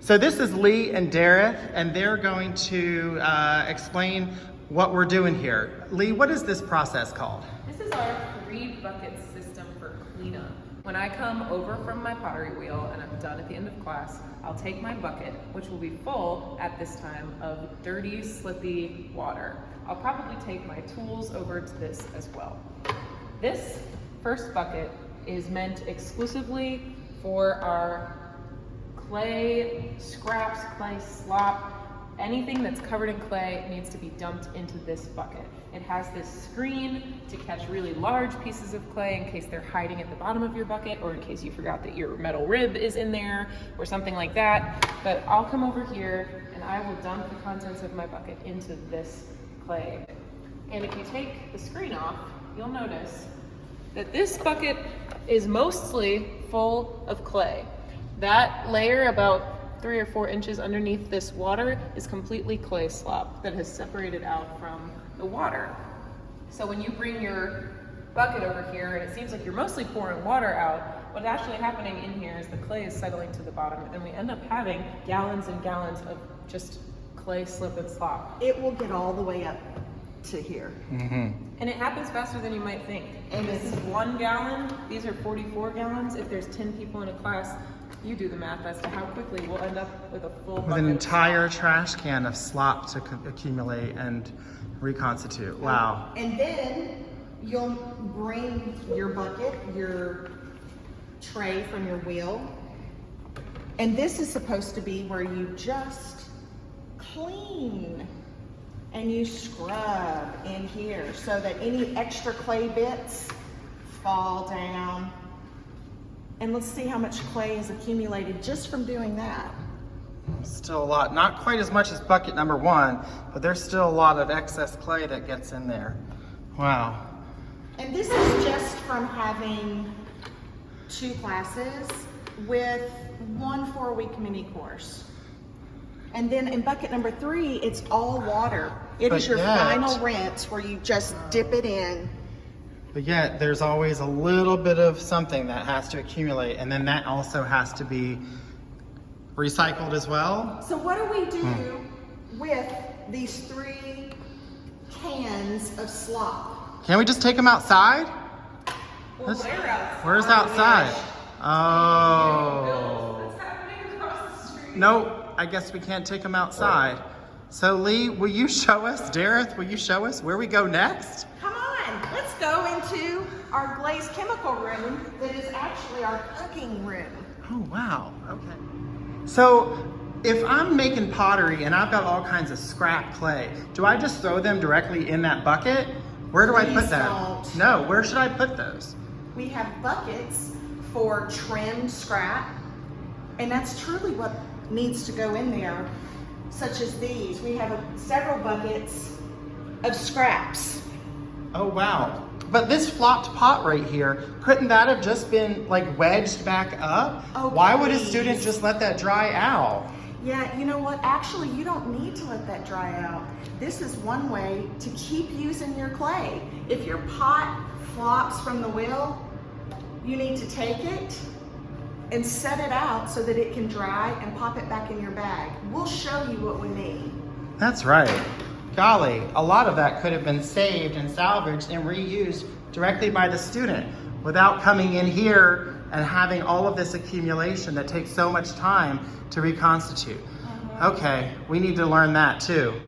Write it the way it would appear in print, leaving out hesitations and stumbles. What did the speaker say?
So this is Lee and Dareth, and they're going to explain what we're doing here. Lee, what is this process called? This is our 3-bucket system for cleanup. When I come over from my pottery wheel and I'm done at the end of class, I'll take my bucket, which will be full at this time of dirty, slippy water. I'll probably take my tools over to this as well. This first bucket is meant exclusively for our clay scraps, clay slop. Anything that's covered in clay needs to be dumped into this bucket. It has this screen to catch really large pieces of clay in case they're hiding at the bottom of your bucket, or in case you forgot that your metal rib is in there or something like that. But I'll come over here and I will dump the contents of my bucket into this clay. And if you take the screen off, you'll notice that this bucket is mostly full of clay. That layer about 3 or 4 inches underneath this water is completely clay slop that has separated out from the water. So when you bring your bucket over here and it seems like you're mostly pouring water out, what's actually happening in here is the clay is settling to the bottom, and we end up having gallons and gallons of just clay slip and slop. It will get all the way up to here. Mm-hmm. And it happens faster than you might think. And this is 1 gallon, these are 44 gallons. If there's 10 people in a class, you do the math as to how quickly we'll end up with a full bucket. With an entire trash can of slop to accumulate and reconstitute. Wow. And then you'll bring your bucket, your tray from your wheel. And this is supposed to be where you just clean and you scrub in here so that any extra clay bits fall down. And let's see how much clay is accumulated just from doing that. Still a lot, not quite as much as bucket number 1, but there's still a lot of excess clay that gets in there. Wow. And this is just from having 2 classes with 1 4-week mini course. And then in bucket number 3, it's all water. It is your final rinse where you just dip it in. But yet, there's always a little bit of something that has to accumulate, and then that also has to be recycled as well. So what do we do with these 3 cans of slop? Can't we just take them outside? Well, they're outside. Where's outside? Oh. What's happening across the street? Nope, I guess we can't take them outside. So Lee, will you show us, Dareth, will you show us where we go next? Come on, let's go into our glazed chemical room that is actually our cooking room. Oh, wow, okay. So if I'm making pottery and I've got all kinds of scrap clay, do I just throw them directly in that bucket? Where do I put them? Don't. No, where should I put those? We have buckets for trimmed scrap, and that's truly what needs to go in there, such as these. We have several buckets of scraps. Oh, wow. But this flopped pot right here, couldn't that have just been like wedged back up? Oh, why would a please. student just let that dry out? Yeah, you know what? Actually, you don't need to let that dry out. This is one way to keep using your clay. If your pot flops from the wheel, you need to take it and set it out so that it can dry and pop it back in your bag. We'll show you what we mean. That's right. Golly, a lot of that could have been saved and salvaged and reused directly by the student without coming in here and having all of this accumulation that takes so much time to reconstitute. Okay, we need to learn that too.